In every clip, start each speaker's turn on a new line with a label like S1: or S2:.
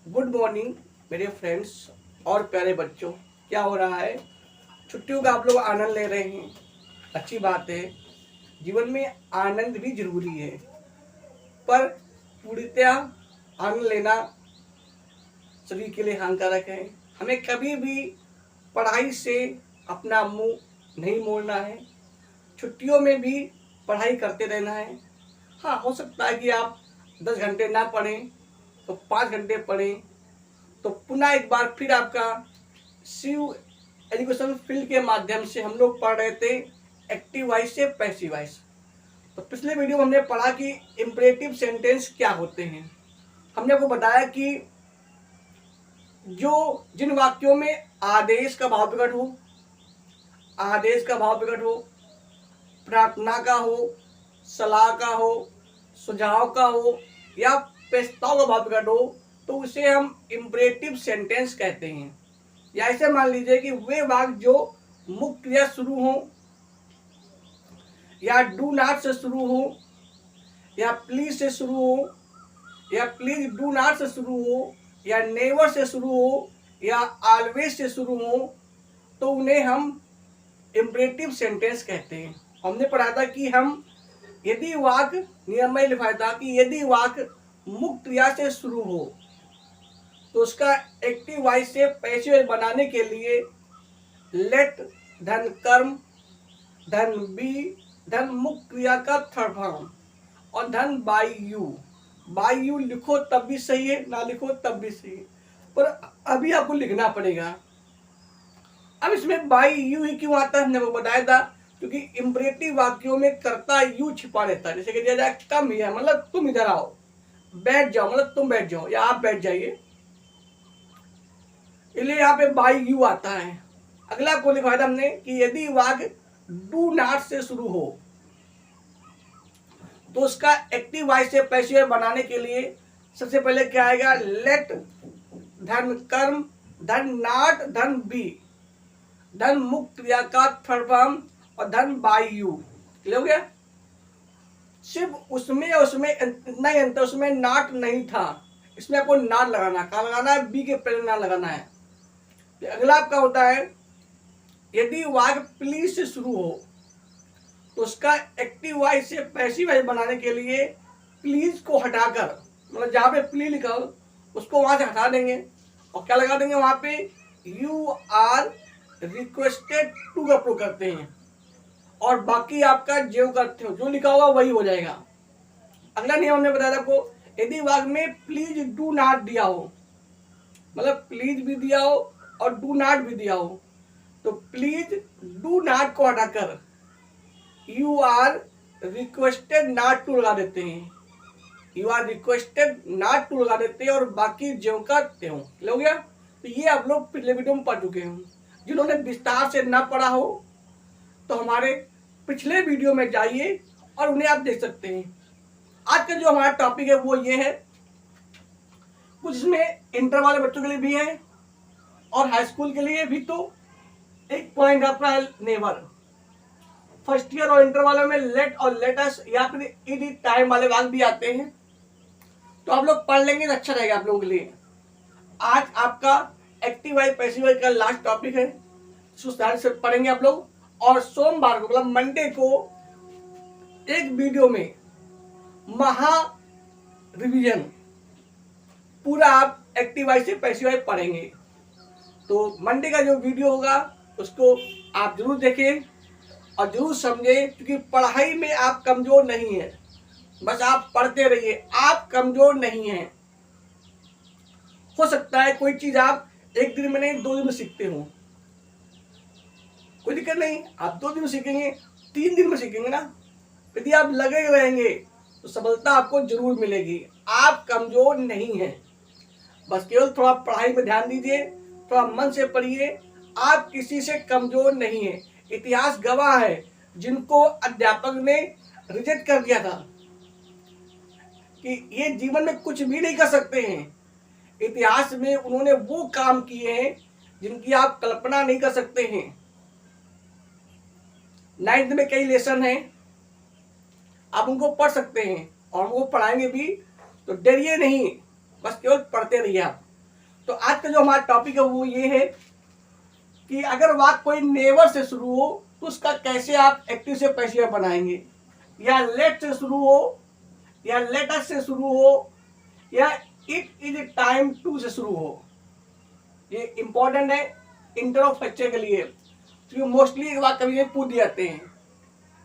S1: Good morning मेरे friends और प्यारे बच्चों। क्या हो रहा है? छुट्टियों का आप लोग आनंद ले रहे हैं, अच्छी बात है। जीवन में आनंद भी जरूरी है, पर पूर्णतया आनंद लेना सभी के लिए हानिकारक है। हमें कभी भी पढ़ाई से अपना मुंह नहीं मोड़ना है। छुट्टियों में भी पढ़ाई करते रहना है। हाँ, हो सकता है कि आप 10 घंटे ना पढ़ें तो 5 घंटे पढ़ें, तो पुनः एक बार फिर आपका शिव एजुकेशन फील्ड के माध्यम से हम लोग पढ़ रहे थे एक्टिव वॉइस से पैसिव वॉइस। तो पिछले वीडियो में हमने पढ़ा कि इम्परेटिव सेंटेंस क्या होते हैं। हमने आपको बताया कि जिन वाक्यों में आदेश का भाव प्रकट हो, प्रार्थना का हो, सलाह का हो, सुझाव का हो या प्रस्ताव का भाव प्रकट हो, तो उसे हम इम्परेटिव सेंटेंस कहते हैं। या ऐसे मान लीजिए कि वे वाक्य जो मुक्त या शुरू हो, या डू नॉट से शुरू हो, या प्लीज से शुरू हो, या प्लीज डू नॉट से शुरू हो, या नेवर से शुरू हो, या ऑलवेज से शुरू हो, तो उन्हें हम इम्परेटिव सेंटेंस कहते हैं। हमने पढ़ा था कि हम यदि वाक्य नियम में लिखा था कि यदि वाक्य मुक्त क्रिया से शुरू हो तो उसका एक्टिव वॉइस से पैसिव वॉइस बनाने के लिए लेट धन कर्म धन बी धन मुक्त क्रिया का थर्ड फॉर्म और धन बाय यू लिखो तब भी सही है, ना लिखो तब भी सही है, पर अभी आपको लिखना पड़ेगा। अब इसमें बाय यू ही क्यों आता है, हमने वो बताया था क्योंकि इम्परेटिव वाक्यों में कर्ता यू छिपा रहता है। जैसे कि दिया जाए कम हियर, मतलब तुम इधर आओ, बैठ जाओ मतलब तुम बैठ जाओ या आप बैठ जाइए, इसलिए यहाँ पे बाय यू आता है। अगला को लिखा था हमने कि यदि वाक्य डू नॉट से शुरू हो तो उसका एक्टिव वॉइस से पैसिव बनाने के लिए सबसे पहले क्या आएगा, लेट धन कर्म धन नॉट धन बी धन मुक्त क्रिया का थर्ड फॉर्म और धन बाय यू। क्लियर हो गया? सिर्फ उसमें इतना ही अंतर, उसमें नॉट नहीं था, इसमें आपको नॉट लगाना, कहाँ लगाना है, बी के पहले नॉट लगाना है। अगला आपका होता है यदि वाक्य प्लीज से शुरू हो तो उसका एक्टिव वॉइस से पैसिव वॉइस बनाने के लिए प्लीज को हटाकर, मतलब जहां पे प्लीज लिखा हो उसको वहां से हटा देंगे और क्या लगा देंगे, वहां पे यू आर रिक्वेस्टेड टू का प्रयोग करते हैं और बाकी आपका जो करते हो जो लिखा होगा वही हो जाएगा। अगला नियम हमने बताया था आपको, यदि वाक्य में प्लीज डू नॉट दिया हो, मतलब प्लीज भी दिया हो और डू नॉट भी दिया हो, तो प्लीज डू नॉट को हटाकर you are requested not to लगा देते हैं, you are requested not to लगा देते हैं और बाकी ज्यों का त्यों। हो गया? तो ये आप लोग पिछले वीडियो में पढ़ चुके हैं। जिन्होंने विस्तार से ना पढ़ा हो तो हमारे पिछले वीडियो में जाइए और उन्हें आप देख सकते हैं। आज का जो हमारा टॉपिक है वो ये है, कुछ इसमें इंटर वाले बच्चों के लिए भी है और हाई स्कूल के लिए भी। तो एक पॉइंट आपका है नेवर। फर्स्ट ईयर और इंटर वालों में लेट और लेटस या फिर इडी टाइम वाले वाक्य भी आते हैं, तो आप लोग पढ़ लेंगे तो अच्छा रहेगा आप लोगों के लिए। आज आपका एक्टिव वॉइस पैसिव वॉइस का लास्ट टॉपिक है, सुधार से पढ़ेंगे आप लोग। और सोमवार को मतलब मंडे को एक वीडियो में महा रिवीजन पूरा आप एक्टिव वॉइस से पैसिव वॉइस पढ़ेंगे। तो मंडे का जो वीडियो होगा उसको आप जरूर देखें और जरूर समझें, क्योंकि पढ़ाई में आप कमजोर नहीं है, बस आप पढ़ते रहिए, आप कमजोर नहीं हैं। हो सकता है कोई चीज आप एक दिन में नहीं 2 दिन में सीखते हो, कोई दिक्कत नहीं, आप 2 दिन में सीखेंगे, 3 दिन में सीखेंगे ना। यदि आप लगे रहेंगे तो सफलता आपको जरूर मिलेगी। आप कमजोर नहीं हैं, बस केवल थोड़ा पढ़ाई में ध्यान दीजिए, थोड़ा मन से पढ़िए। आप किसी से कमजोर नहीं है। इतिहास गवाह है, जिनको अध्यापक ने रिजेक्ट कर दिया था कि ये जीवन में कुछ भी नहीं कर सकते हैं, इतिहास में उन्होंने वो काम किए हैं जिनकी आप कल्पना नहीं कर सकते हैं। 9th में कई लेसन हैं, आप उनको पढ़ सकते हैं और उनको पढ़ाएंगे भी, तो डरिए नहीं, बस केवल पढ़ते रहिए आप। तो आज का जो हमारा टॉपिक है वो ये है कि अगर वाक्य कोई नेवर से शुरू हो तो उसका कैसे आप एक्टिव से पैसिव बनाएंगे, या लेट से शुरू हो, या लेट अस से शुरू हो, या इट इज टाइम टू से शुरू हो। ये इंपॉर्टेंट है इंट्रोफेक्चर के लिए, क्योंकि मोस्टली एक बार कभी पूछ दिए जाते हैं।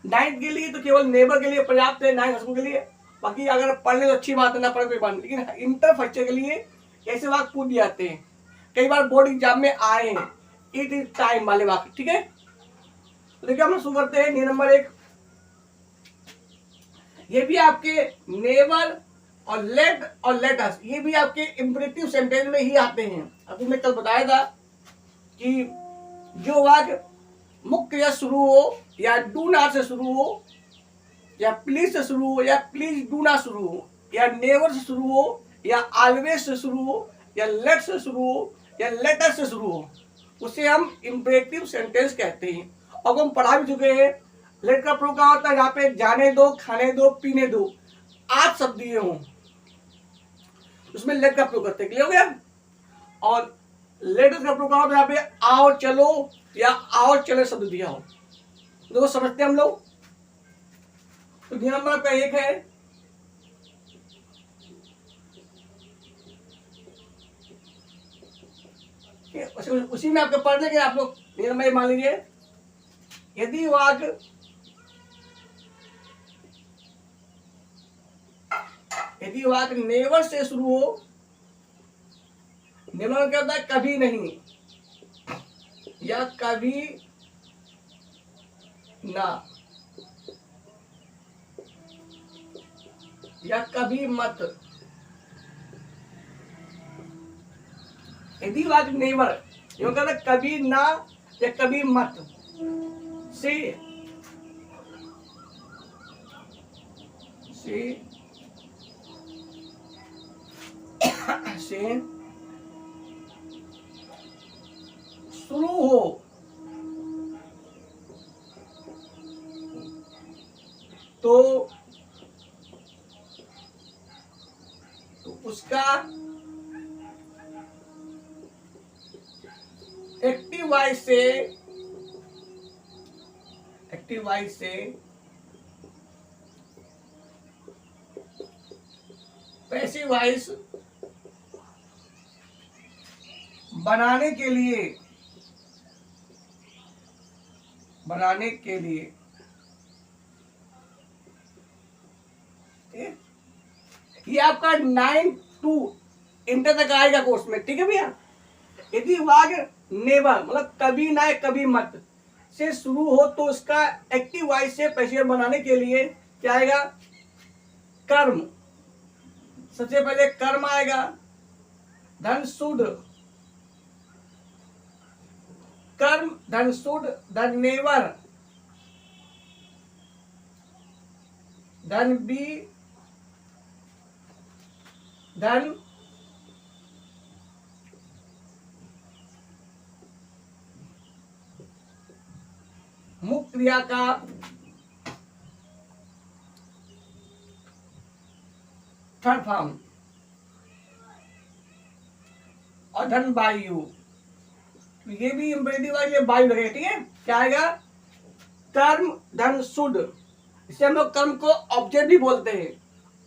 S1: नाइन्थ के लिए तो केवल नेबर के लिए पर्याप्त है, नाइन्थ स्कूल के लिए, बाकी अगर पढ़ ले तो अच्छी बात है, ना पढ़े कोई बात नहीं, लेकिन इंटरफेक्चर के लिए ऐसे वाक्य पूछ दिए जाते हैं, कई बार बोर्ड एग्जाम में आए हैं इट इज टाइम वाले वाक्य। ठीक है, तो देखिए हम शुरू करते हैं नियम नंबर 1। ये भी आपके नेवर और लेट और लेट अस, ये भी आपके इंपरेटिव सेंटेंस में ही आते हैं। अभी मैं कल बताया था कि जो वाक्य मुख्य क्रिया शुरू हो, या डू नॉट से शुरू हो, या प्लीज से शुरू हो, या प्लीज डू नॉट शुरू हो, या नेवर से शुरू हो, या ऑलवेज से शुरू हो, या लेट से शुरू हो, या लेटर से शुरू हो, उसे हम इंपरेटिव सेंटेंस कहते हैं। अब हम पढ़ा भी चुके हैं लेट का प्रयोग क्या होता है, जहाँ पे जाने दो, खाने दो, पीने दो, 8 शब्द दिए हों उसमें लेट का प्रयोग करते हैं। क्लियर हो गया। और लेटर का प्रयोग क्या होता है, यहाँ पे आओ चलो या आओ चले शब्द दिया हो। देखो समझते हैं हम लोग। तो नियम नंबर का 1 है उसी में आपके पढ़ लेंगे आप लोग। नियम नंबर मान लीजिए, यदि वाक्य नेवर से शुरू हो, नेवर क्या होता है, कभी नहीं, या कभी ना, या कभी मत। यदि वाक्य नेवर कहता है कभी ना या कभी मत से शुरू हो तो उसका एक्टिव वॉइस से पैसिव वॉइस बनाने के लिए ये आपका 9 to इंटर तक आएगा कोर्स में। ठीक है भैया। यदि वाक्य नेवर मतलब कभी ना कभी मत से शुरू हो तो उसका एक्टिव वॉइस से पैसिव बनाने के लिए क्या आएगा, कर्म। सबसे पहले कर्म आएगा, धन शुड, कर्म धन शुड धन नेवर धन बी धन मुक्त क्रिया का थर्ड फॉर्म, और धन वायु। ये भी इंपरेटिव वाले वायु लगेगा। ठीक है, क्या आएगा, कर्म धन शुड, इसे हम लोग कर्म को ऑब्जेक्ट भी बोलते हैं।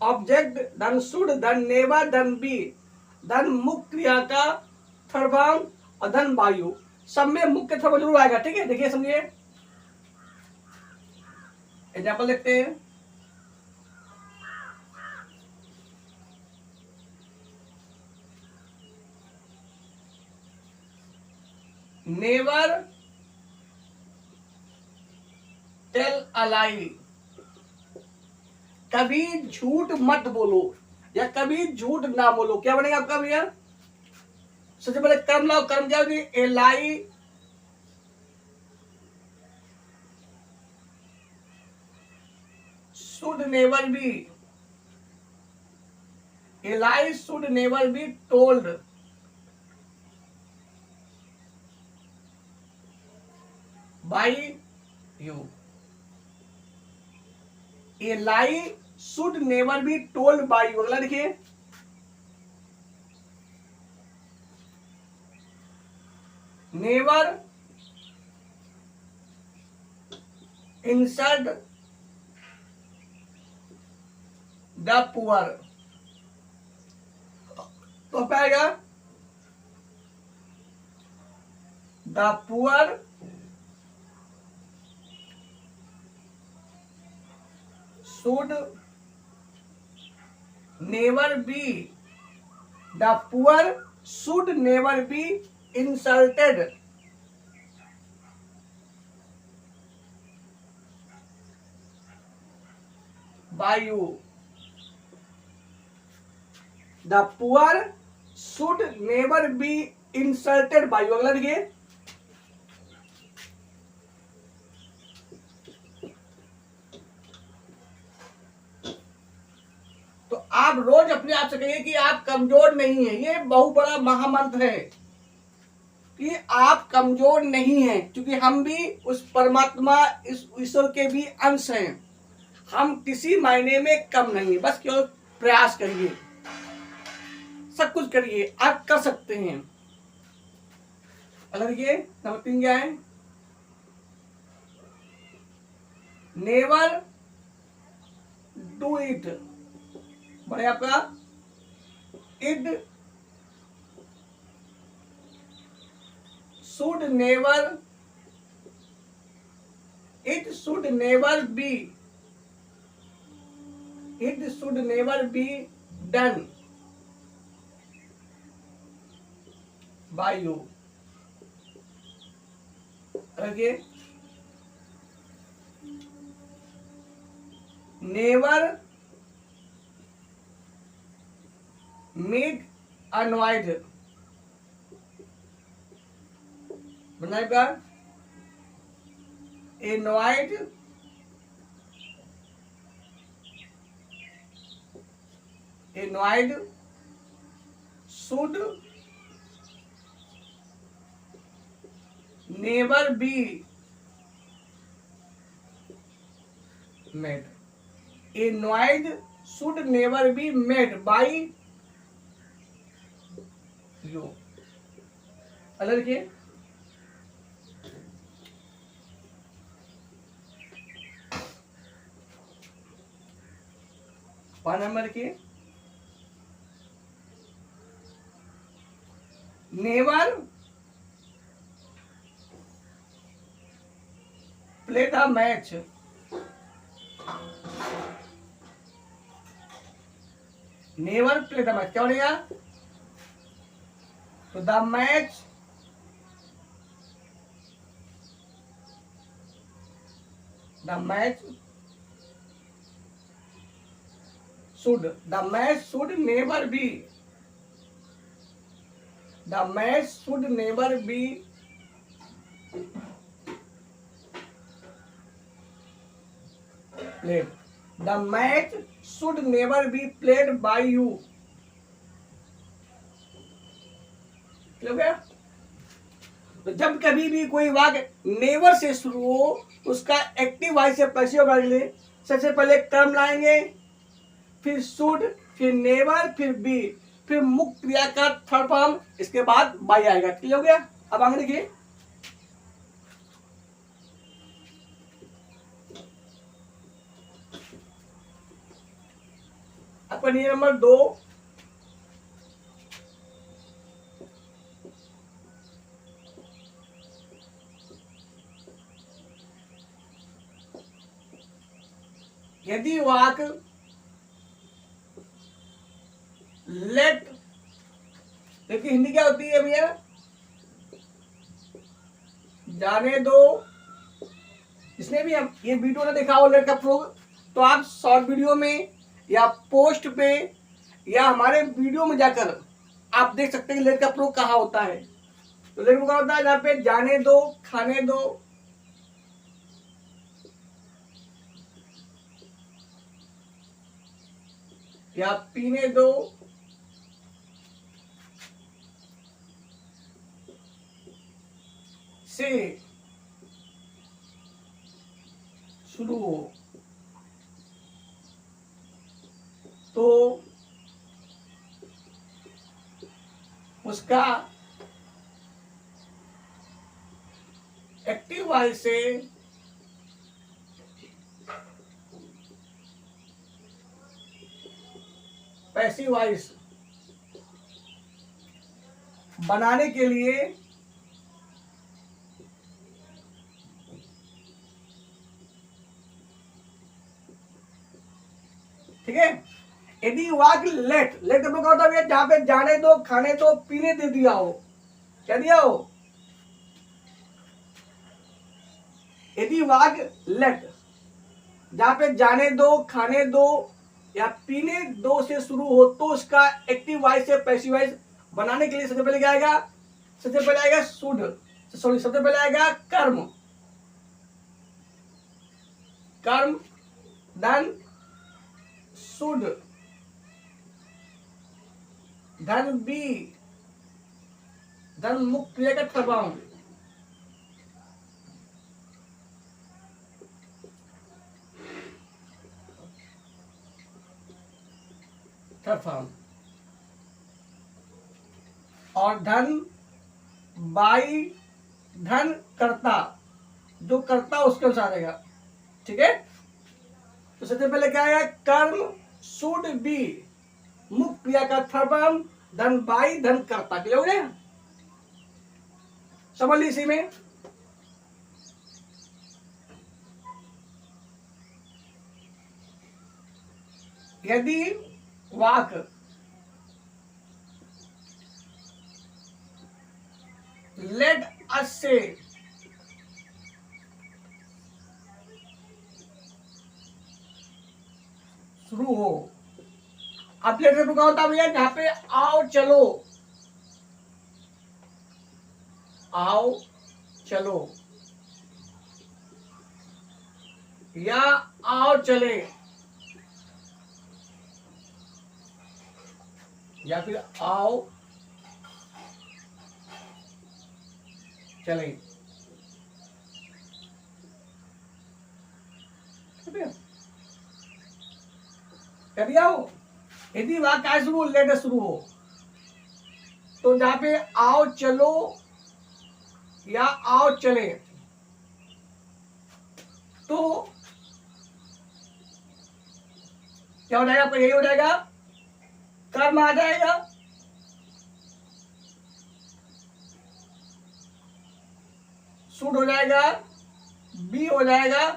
S1: ऑब्जेक्ट धन शुड धन नेवर धन बी धन मुक्त क्रिया का थर्ड फॉर्म और धन वायु। सब में मुख्य थर्ड जरूर आएगा। ठीक है, देखिए समझिए, एग्जाम्पल देखते हैं। नेवर टेल अ लाई, कभी झूठ मत बोलो या कभी झूठ ना बोलो। क्या बनेगा आपका भैया, सबसे पहले कर्म लाओ। कर्म क्या होगी, a lie should never be, a lie should never be told by you. A lie should never be told by you. अगला देखिए, नेवर इंसल्ट द पुअर। तो पाएगा the poor should never be, the poor should never be insulted by you. The poor should never be insulted by you. अगला देखिए, तो आप रोज अपने आप से कहिए कि आप कमजोर नहीं है। ये बहुत बड़ा महामंत्र है कि आप कमजोर नहीं हैं, क्योंकि हम भी उस परमात्मा, इस ईश्वर के भी अंश हैं। हम किसी मायने में कम नहीं है, बस केवल प्रयास करिए, सब कुछ करिए, आप कर सकते हैं। अगर ये नंबर 3 क्या है, नेवर डू इट, बड़े आपका it should never, it should never be, it should never be done by you. रखिए, नेवर मेक अनवाइड, बनाएगा इनवाइड इनवाइड शुड नेवर बी मेड, इनवाइड should never be made by you. अलग लिखिए, पान नंबर लिखिए, never play the match, never play the match क्या बनेगा, तो the match should never be, the match should never be played, the match should never be played by you। हो गया। तो जब कभी भी कोई वाक्य नेवर से शुरू हो, उसका एक्टिव वॉइस से पैसिव वॉइस ले, सबसे पहले कर्म लाएंगे, फिर शुड, फिर नेवर, फिर बी, फिर मुक्त क्रिया का थर्ड फॉर्म, इसके बाद बाई आएगा। ठीक हो गया। अब आगे देखिए, अपन ये नंबर 2, यदि वाक लेट, देखिए हिंदी क्या होती है भैया, जाने दो। जिसने भी हम ये वीडियो ना देखा हो लेट का प्रयोग, तो आप शॉर्ट वीडियो में या पोस्ट पे या हमारे वीडियो में जाकर आप देख सकते हैं कि लेट का प्रयोग कहाँ होता है। तो लेट का होता है जहाँ पे जाने दो, खाने दो, या पीने दो, से शुरू हो, तो उसका एक्टिव वॉइस से पैसिव वॉइस बनाने के लिए ठीक है। यदि वाक्य लेट लेट हम लोग का होता है जहां पे जाने दो, खाने दो, पीने दे दिया हो, क्या दिया हो। यदि वाक्य लेट जहां पे जाने दो, खाने दो या पीने दो से शुरू हो तो उसका एक्टिव वॉइस से पैसिव वॉइस बनाने के लिए सबसे पहले क्या आएगा, सबसे पहले आएगा शुड, सॉरी सबसे पहले आएगा कर्म, कर्म धन शुड धन बी धन मुक्त क्रिया का प्रभाव। और धन बाई धन कर्ता, जो कर्ता उसके अनुसार आएगा, ठीक है। तो सबसे पहले क्या आएगा, कर्म शुड बी मुक्त क्रिया का थर्वम धन बाई धन कर्ता, क्लियर हो गया, समझ ली इसी में। यदि वाक लेट अस से शुरू हो, अब लेट से रुका होता भैया जहां पे आओ चलो, आओ चलो या आओ चले या फिर आओ चले, कर दिया हो। यदि वाक्य क्या शुरू लेट शुरू हो तो जहां पे आओ चलो या आओ चले तो क्या हो जाएगा, आपका यही हो जाएगा, कर्म आ जाएगा, शुड हो जाएगा, बी हो जाएगा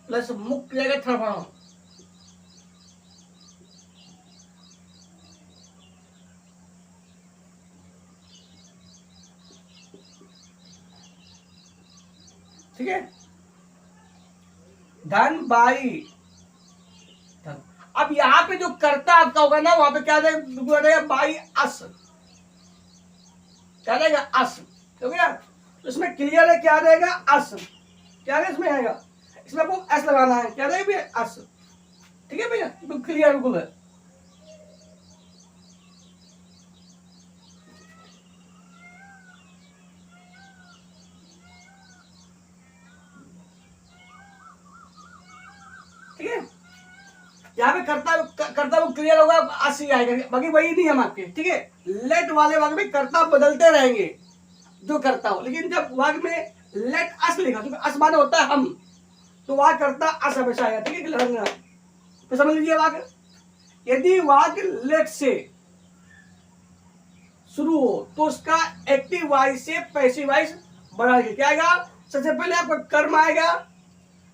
S1: प्लस मुक्त जाएगा थर्वम। ठीक है, धन बाई धन। अब यहां पे जो कर्ता आपका होगा ना वहां पे क्या जाएगा, बाई अस, क्या जाएगा अस, हो गया। तो इसमें क्लियर है, क्या जाएगा अस, क्या है इसमें आएगा, इसमें आपको एस लगाना है, क्या जाएगा भैया अस, ठीक है भैया, तो क्लियर बिल्कुल है। ठीक है, यहाँ पे कर्ता वो क्लियर होगा, अस ही आएगा, बाकी वही नहीं हम आपके, ठीक है। लेट वाले वाक्य में कर्ता बदलते रहेंगे जो करता हो, लेकिन जब वाक्य में लेट अस लिखा तो अस माने होता है हम, तो वहां करता अस हमेशा आएगा, ठीक है। तो समझ लीजिए वाक्य, यदि वाक्य लेट से शुरू हो तो उसका एक्टिव वॉइस से पैसिव वॉइस बढ़ा के क्या आएगा, सबसे पहले आपका कर्म आएगा,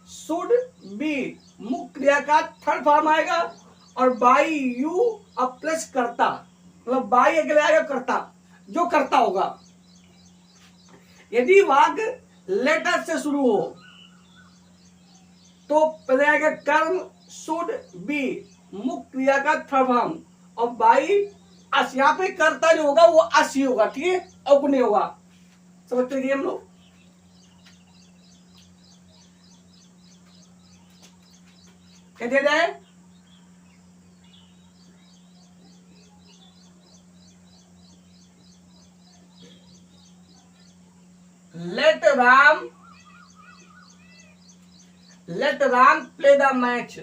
S1: शुड बी मुक्त क्रिया का थर्ड फॉर्म आएगा, और बाई यू अब प्लस करता, मतलब बाई अगले आएगा करता, जो करता होगा। यदि वाक्य लेटर से शुरू हो तो पहले आएगा कर्म शुड बी मुक्त क्रिया का थर्ड फॉर्म, और बाई अस, यहाँ पे कर्ता जो होगा वो अस ही होगा, ठीक है, अब नहीं होगा, समझते हैं हम लोग। क्या दिया जाए, let Ram play the match,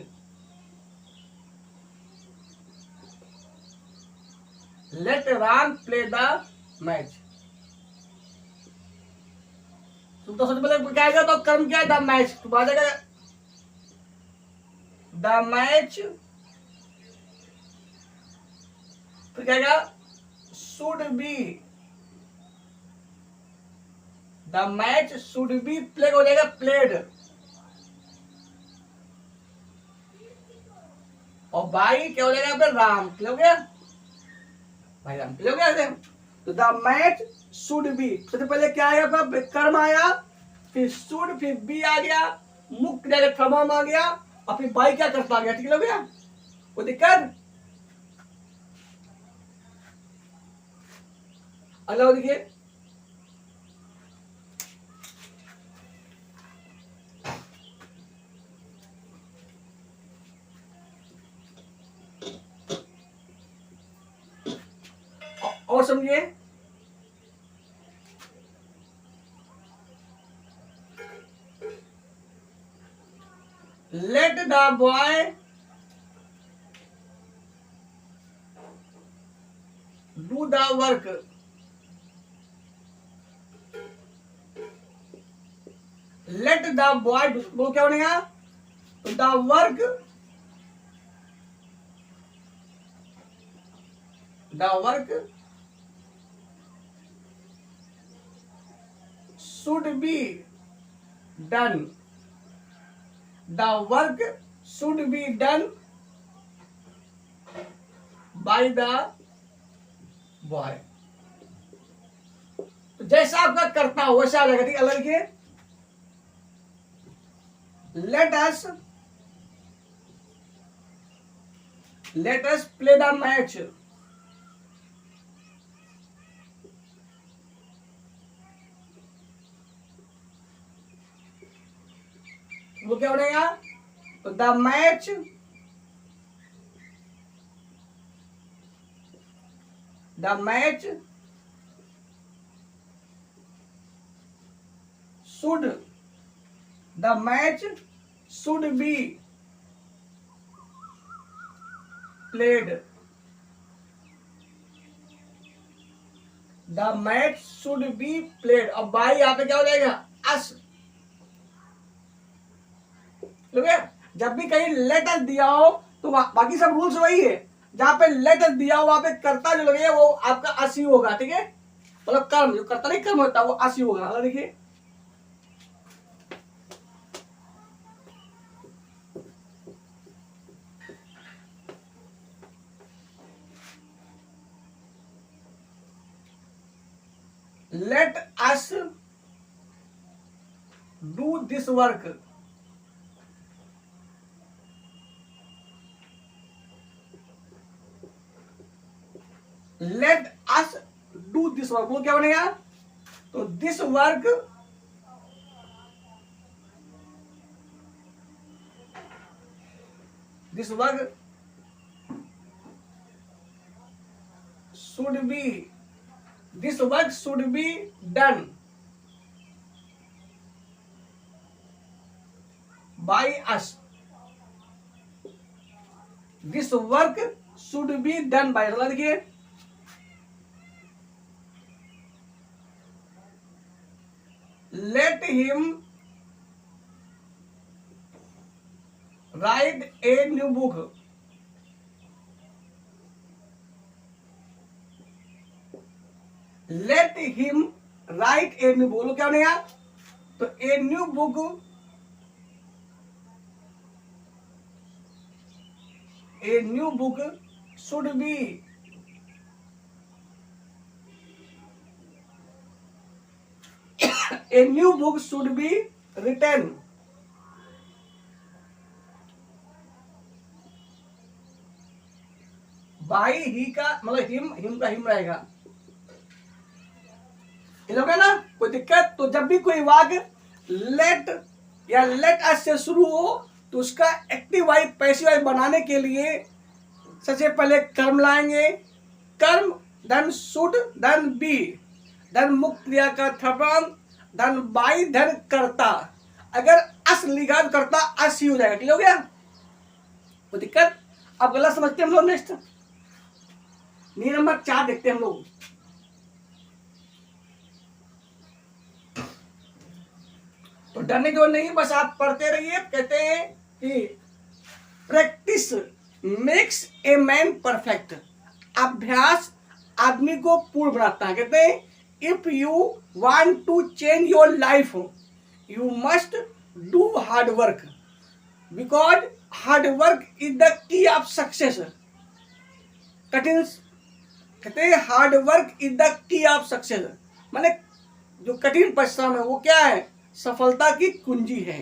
S1: let Ram play the match। तो सबसे पहले क्या आएगा, तो कर्म क्या है, द मैच, तो आ जाएगा द मैच, फिर क्या आएगा, should be, the match should be played, हो जाएगा प्लेड, और भाई क्या हो जाएगा यहाँ पे, राम, क्लियर हो गया भाई, राम क्लियर हो गया। तो द मैच शुड बी, सबसे पहले क्या आया आपका, कर्म आया, फिर शुड, फिर बी आ गया, मुक्त फ्रॉम आ गया, और फिर बाई क्या करता आ गया, ठीक हो गया, कोई दिक्कत। अगला देखिए, और समझिए, let the boy do the work, let the boy, वो क्या बनेगा, the work, the work should be done, the work should be done by the boy, तो जैसा आपका करता हो वैसा आ जाएगा, ठीक है। अलग लिखिए, let us play the match, वो क्या बनेगा, तो the match should, the match should be played, the match should be played, और बाई यहाँ पे क्या हो जाएगा, अस, ठीक है। जब भी कहीं लेटर दिया हो तो बाकी सब रूल्स वही है, जहां पे लेटर दिया हो वहां पे कर्ता जो लगेगा वो आपका असी होगा, ठीक है, मतलब कर्म जो कर्ता नहीं कर्म होता वो असी होगा। अगर देखिए, let us do this work, let us do this work, वो क्या बनेगा, तो this work should be done by us, this work should be done by, अगला देखिए, let him write a new book, let him write a new book, बोलो क्या बनेगा, तो a new book should be written by ही का मतलब him का him रहेगा, लोग है ना, कोई दिक्कत। तो जब भी कोई वाक्य लेट या लेट अस से शुरू हो तो उसका एक्टिव वाई पैसिव वाई बनाने के लिए सबसे पहले कर्म लाएंगे, कर्म धन शुड धन बी धन मुक्त क्रिया का थर्म धन बाई धन करता, अगर अस लिखा तो करता अस ही हो जाएगा, क्लियर हो गया, कोई दिक्कत। अब गलत समझते हैं हम लोग, नेक्स्ट नियम नंबर 4 देखते हैं हम लोग। तो डरने की जरूरत नहीं, बस आप पढ़ते रहिए। कहते हैं कि practice makes a man perfect, अभ्यास आदमी को पूर्ण बनाता है। कहते हैं if you want to change your life you must do hard work, because hard work is the key of success. कठिन, कहते हैं hard work is the key of success, माने जो कठिन परिश्रम है वो क्या है, सफलता की कुंजी है।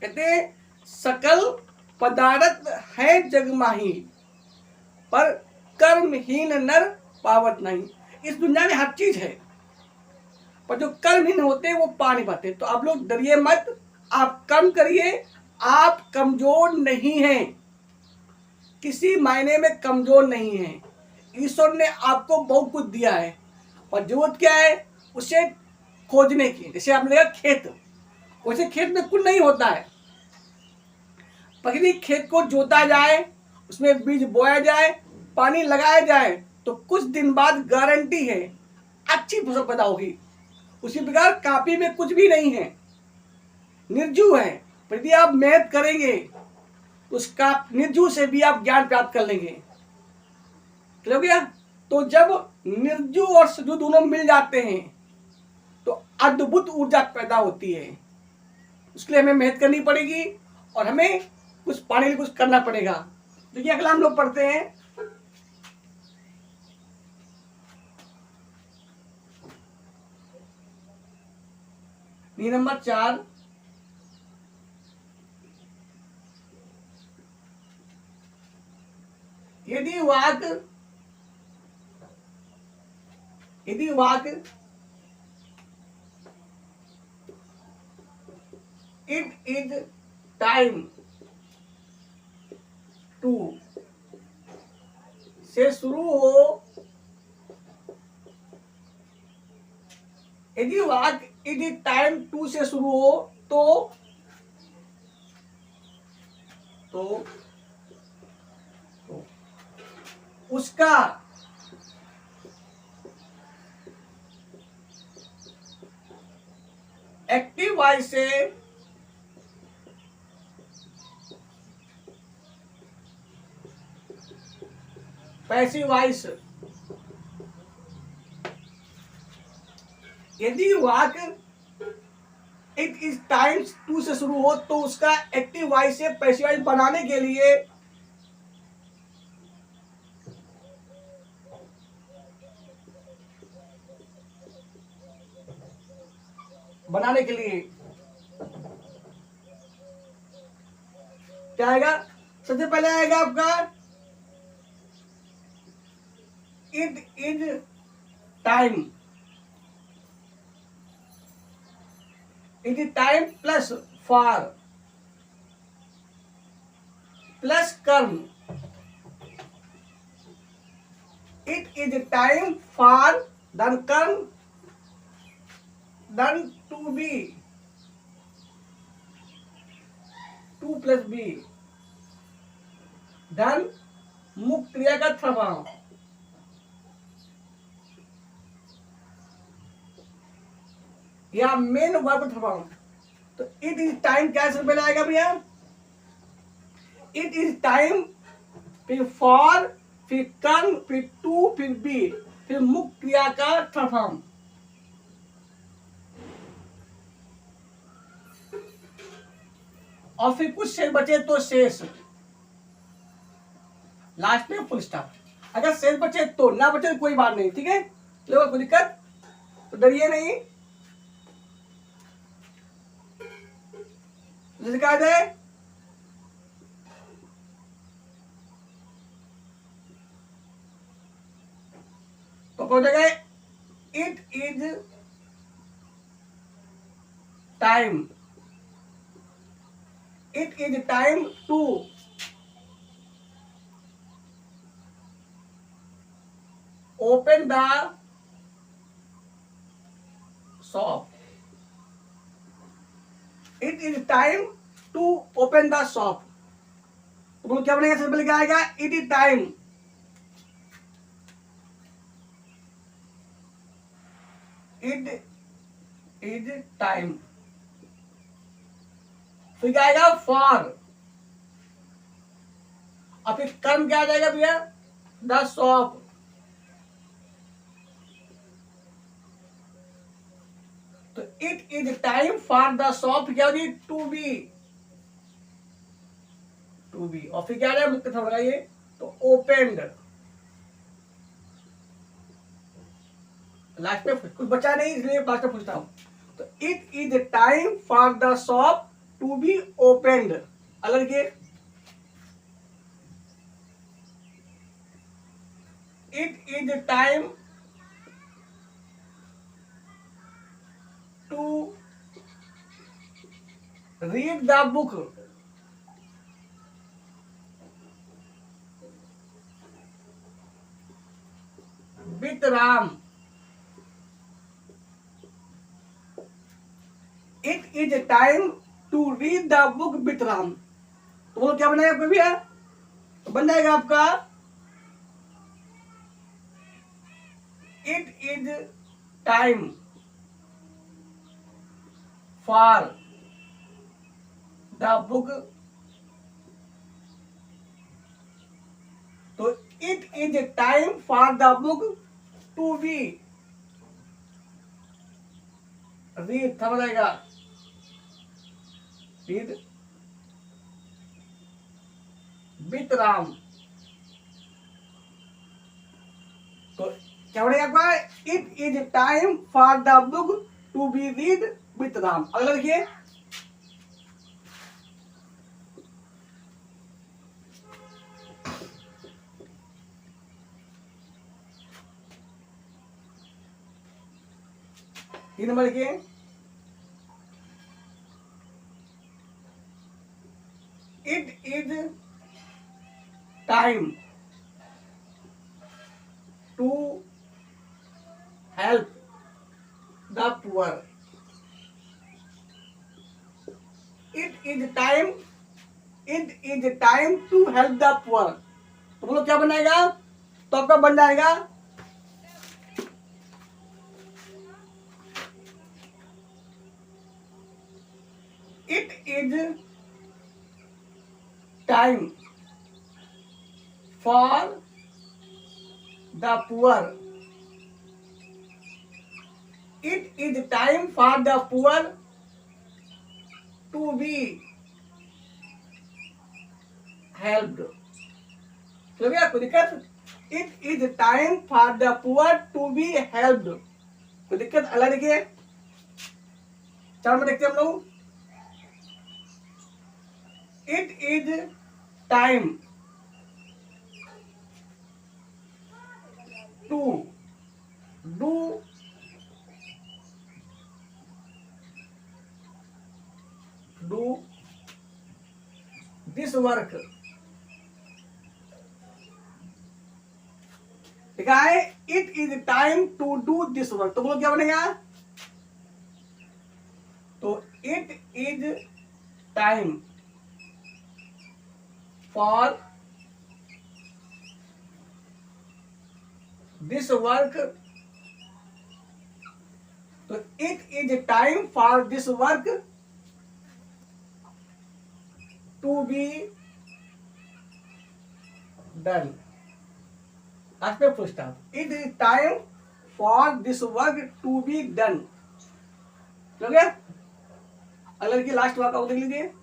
S1: कहते हैं सकल पदार्थ है जग माही, पर कर्महीन नर पावत नहीं। इस दुनिया में हर चीज है, पर जो कर्महीन होते हैं वो पा नहीं पाते। तो आप लोग डरिए मत, आप कर्म करिए, आप कमजोर नहीं हैं, किसी मायने में कमजोर नहीं हैं। ईश्वर ने आपको बहुत कुछ दिया है, और जरूरत क्या है, उसे खोजने की। जैसे आपने देखा खेत, वैसे खेत में कुछ नहीं होता है, पर यदि खेत को जोता जाए, उसमें बीज बोया जाए, पानी लगाया जाए, तो कुछ दिन बाद गारंटी है अच्छी फसल पैदा होगी। उसी प्रकार कॉपी में कुछ भी नहीं है, निर्जीव है, पर यदि आप मेहनत करेंगे तो उसका निर्जीव से भी आप ज्ञान प्राप्त कर लेंगे। हो गया? तो जब निर्जीव और सजीव दोनों मिल जाते हैं तो अद्भुत ऊर्जा पैदा होती है। उसके लिए हमें मेहनत करनी पड़ेगी और हमें कुछ पाने के लिए कुछ करना पड़ेगा। देखिए अगला हम लोग पढ़ते हैं नंबर 4, यदि वाक इट इज टाइम टू से शुरू हो, यदि वाक इट इज टाइम टू से शुरू हो तो उसका एक्टिव वॉइस से पैसिव वॉइस, यदि वाक इट इज टाइम्स टू से शुरू हो तो उसका एक्टिव वॉइस से पैसिव वॉइस बनाने के लिए क्या आएगा, सबसे पहले आएगा आपका it is time, it is time plus for plus कर्म, इट इज टाइम फॉर धन कर्म धन to be, to plus be धन मुक्त क्रिया का प्रभाव, या मेन वर्ब प्रभाव। तो इट इज टाइम क्या से पहले आएगा भैया, इट इज टाइम, फिर फॉर, फिर कर्म, फिर टू, फिर बी, फिर मुक्त क्रिया का प्रभाव। और फिर कुछ शेष बचे तो शेष, लास्ट में फुल स्टॉप। अगर शेष बचे तो, ना बचे तो कोई बात नहीं, ठीक है, लोगों को दिक्कत तो डरिए नहीं। जैसे कहा जाए तो कौन जगह it is time, it is time to open the shop, it is time to open the shop. तो क्या बनेगा, सबसे पहले क्या आएगा, it is time, it is time फिर क्या आएगा फॉर, और फिर कर्म क्या आ जाएगा भैया, द शॉप। तो it is time for the shop क्या होगी, टू बी, टू बी, और फिर क्या आ जाएगा मुख्य था लगाइए, तो ओपेंड। लास्ट में कुछ बचा नहीं इसलिए लास्ट में पूछता हूं। तो it is time for the shop to be opened, अलग के, it is time to read the book, with Ram, it is time to read the book with Ram. तो वो क्या बनेगा आपका भैया, तो बन जाएगा आपका it is time for the book, तो it is time for the book to be read, समझ आएगा, रीड विथ राम। तो क्या बनेगा आपका, it is time for the book to be read with Ram. अगला देखिए, तीन नंबर देखिए, it is time to help the poor, it is time, it is time to help the poor. तो बोलो क्या बनाएगा, तो आपका बन जाएगा it is time for the poor, it is time for the poor to be helped. तो भैया कोई दिक्कत, it is time for the poor to be helped, कोई दिक्कत। अगला देखिए, चार में देखते हैं हम लोग, it is time to do do this work, ठीक है, it is time to do this work. तो बोलो क्या बनेगा, तो it is time for this work, तो it is time for this work to be done. आज पे full stop, it is time for this work to be done, हो गया। अगला की लास्ट वाक देख लीजिए,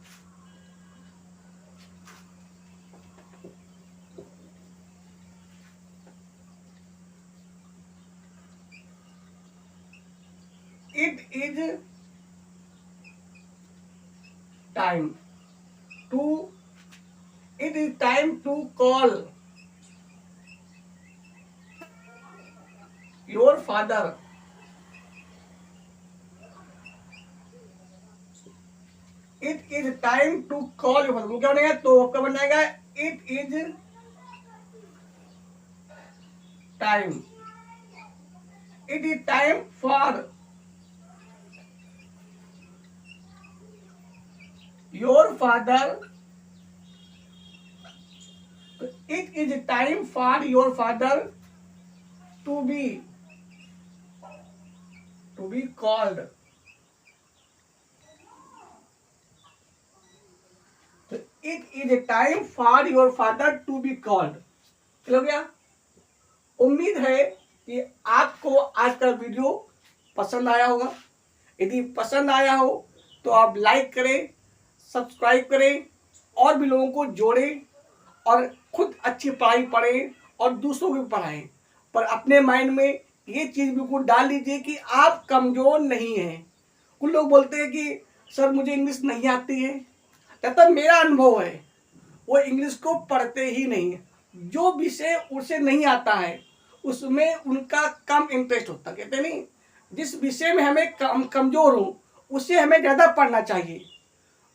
S1: it is time to, it is time to call your father, it is time to call your father. क्या बनेगा, तो आपका बन जाएगा it is time, it is time for your father, it is time for your father to be called. It is a time for your father to be called. चलो गया। उम्मीद है कि आपको आज का वीडियो पसंद आया होगा। यदि पसंद आया हो तो आप लाइक करें, सब्सक्राइब करें, और भी लोगों को जोड़ें और खुद अच्छी पढ़ाई पढ़ें और दूसरों को भी पढ़ाएं। पर अपने माइंड में ये चीज़ बिल्कुल डाल लीजिए कि आप कमज़ोर नहीं हैं। कुछ लोग बोलते हैं कि सर मुझे इंग्लिश नहीं आती है, तब मेरा अनुभव है वो इंग्लिश को पढ़ते ही नहीं है। जो विषय उसे नहीं आता है उसमें उनका कम इंटरेस्ट होता। कहते नहीं, जिस विषय में हमें कमज़ोर हो उसे हमें ज़्यादा पढ़ना चाहिए।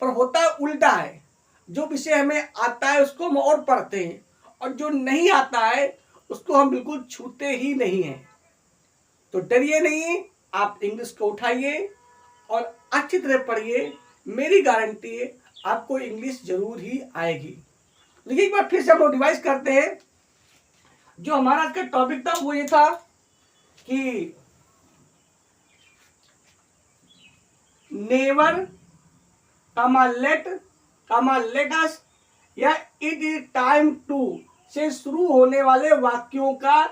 S1: पर होता उल्टा है, जो विषय हमें आता है उसको हम और पढ़ते हैं, और जो नहीं आता है उसको हम बिल्कुल छूते ही नहीं हैं। तो डरिए नहीं, आप इंग्लिश को उठाइए और अच्छी तरह पढ़िए। मेरी गारंटी है आपको इंग्लिश जरूर ही आएगी। देखिए एक बार फिर से हम लोग रिवाइज करते हैं। जो हमारा आज का टॉपिक था वो ये था कि नेवर लेट अस या इट इज टाइम टू से शुरू होने वाले वाक्यों का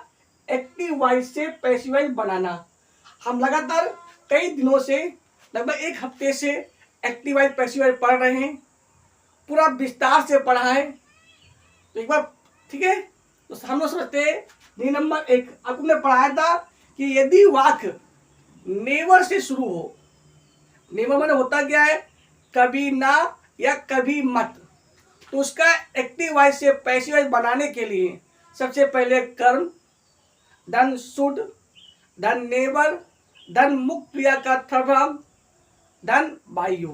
S1: एक्टिव वॉइस से पैसिव वॉइस बनाना। हम लगातार कई दिनों से, लगभग एक हफ्ते से एक्टिव वॉइस पैसिव वॉइस पढ़ रहे हैं। पूरा विस्तार से पढ़ा है। तो एक बार ठीक है, तो हम लोग समझते हैं। नंबर 1 आपको मैंने पढ़ाया था कि यदि वाक्य नेवर से शुरू हो, नेवर माने होता क्या है, कभी ना या कभी मत, तो उसका एक्टिव वॉइस से पैसिव वॉइस बनाने के लिए सबसे पहले कर्म, धन शुड, धन नेवर, धन मुक्त क्रिया का थर्ड फॉर्म, धन बाय यू।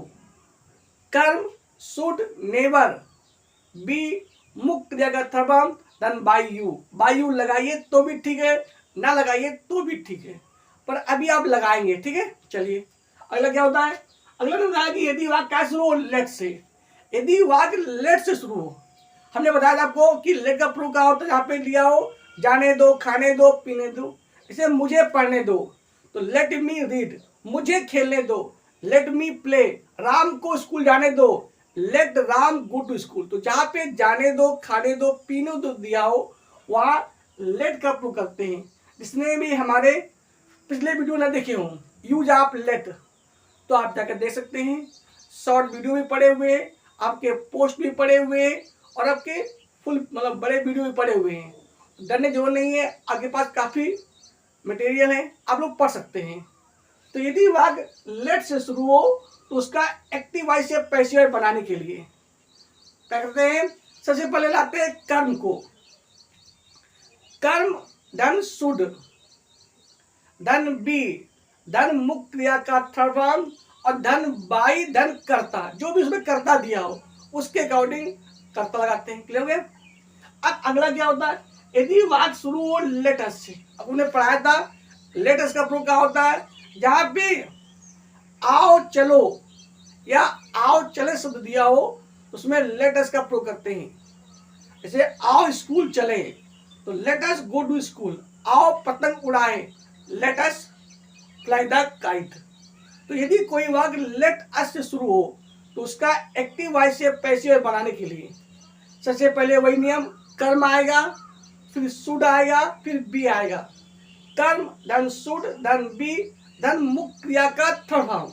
S1: कर्म, शुड, नेवर, बी मुक्त क्रिया का थर्ड फॉर्म, धन बाय यू। बाय यू लगाइए तो भी ठीक है, ना लगाइए तो भी ठीक है, पर अभी आप लगाएंगे। ठीक है, चलिए अगला क्या होता है। अगला ने बताया कि यदि वाक्य क्या शुरू हो, लेट से। यदि वाक्य लेट से शुरू हो, हमने बताया था आपको कि लेट का प्रूफ क्या होता है। जहाँ पे लिया हो जाने दो, खाने दो, पीने दो, इसे मुझे पढ़ने दो, तो लेट मी रीड, मुझे खेलने दो। लेट मी प्ले, राम को स्कूल जाने दो, let Ram go to school. तो जहाँ पे जाने दो, खाने दो, पीने दो दिया हो वहाँ लेट का प्रूफ करते हैं। जिसने भी हमारे पिछले वीडियो ना देखे हों, यूज आप लेट, तो आप जाकर देख सकते हैं। शॉर्ट वीडियो भी पड़े हुए हैं, आपके पोस्ट भी पड़े हुए हैं, और आपके फुल मतलब बड़े वीडियो भी पड़े हुए हैं। डरने की जरूरत नहीं है, आपके पास काफ़ी मटेरियल है, आप लोग पढ़ सकते हैं। तो यदि वाक्य लेट से शुरू हो तो उसका एक्टिव वॉइस से पैसिव वॉइस बनाने के लिए क्या करते हैं। सबसे पहले लाते हैं कर्म को। कर्म, धन शुड, धन बी, धन मुक्त क्रिया का थर्ड फॉर्म, और धन बाई, धन कर्ता। जो भी उसमें कर्ता दिया हो उसके अकॉर्डिंग कर्ता लगाते हैं। क्लियर हो गया। अब अगला क्या होता है, यदि वाक्य शुरू हो लेटस से। अब उन्हें पढ़ाया था लेटस का प्रूफ क्या होता है। जहां भी आओ चलो या आओ चले शब्द दिया हो उसमें लेटस का प्रूफ करते हैं। जैसे आओ स्कूल चले, तो लेटस गो टू स्कूल। आओ पतंग उड़ाए, लेटस फ्लाई द काइट। तो यदि कोई वाक्य लेट अस से शुरू हो तो उसका एक्टिव वॉइस से पैसिव वॉइस बनाने के लिए सबसे पहले वही नियम, कर्म आएगा, फिर शुड आएगा, फिर बी आएगा। कर्म, धन शुड, धन बी, धन मुक्त क्रिया का थर्ड फॉर्म,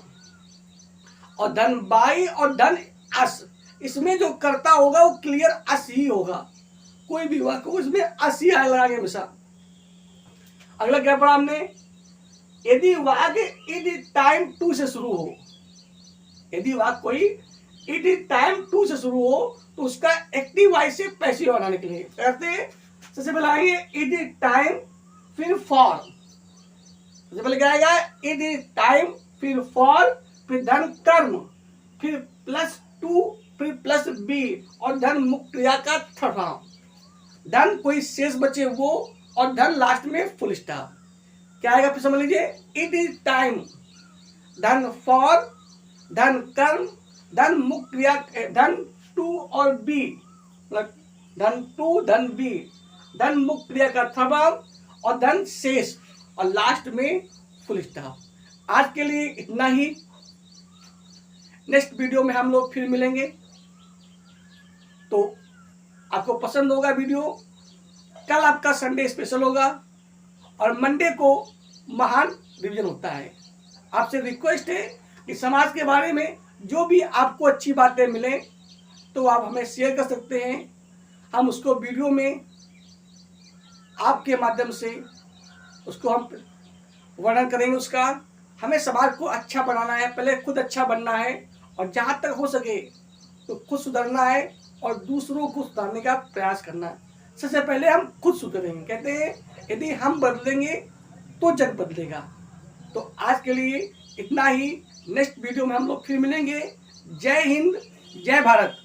S1: और धन बाई और धन अस। इसमें जो कर्ता होगा वो क्लियर अस ही होगा। कोई भी वाक्य उसमें अस ही आएगा हमेशा। अगला क्या पढ़ा हमने, यदि वाक्य इट इज टाइम टू से शुरू हो, यदि वाक्य कोई इट इज टाइम टू से शुरू हो तो उसका एक्टिव वॉइस से पैसिव बनाने के लिए कहते हैं। सबसे पहले आइए इट इज टाइम, फिर फॉर। सबसे पहले क्या आएगा, इट इज टाइम, फिर फॉर, फिर धन कर्म, फिर प्लस टू, फिर प्लस बी, और धन मुक्त क्रिया का थर्ड फॉर्म। धन कोई शेष बचे वो, और धन लास्ट में फुल स्टॉप। क्या आएगा फिर समझ लीजिए, इट इज टाइम, धन फॉर, धन कर्म, धन मुक्त क्रिया, धन टू और बी, धन टू, धन बी, धन मुक्त क्रिया का थर्ड फॉर्म, और धन शेष, और लास्ट में फुल स्टॉप। आज के लिए इतना ही। नेक्स्ट वीडियो में हम लोग फिर मिलेंगे। तो आपको पसंद होगा वीडियो। कल आपका संडे स्पेशल होगा और मंडे को महान रिवीजन होता है। आपसे रिक्वेस्ट है कि समाज के बारे में जो भी आपको अच्छी बातें मिले तो आप हमें शेयर कर सकते हैं। हम उसको वीडियो में आपके माध्यम से उसको हम वर्णन करेंगे उसका। हमें समाज को अच्छा बनाना है, पहले खुद अच्छा बनना है और जहाँ तक हो सके तो खुद सुधरना है और दूसरों को सुधारने का प्रयास करना है। सबसे पहले हम खुद सुधरेंगे। कहते हैं यदि हम बदलेंगे तो जग बदलेगा। तो आज के लिए इतना ही। नेक्स्ट वीडियो में हम लोग फिर मिलेंगे। जय हिंद, जय भारत।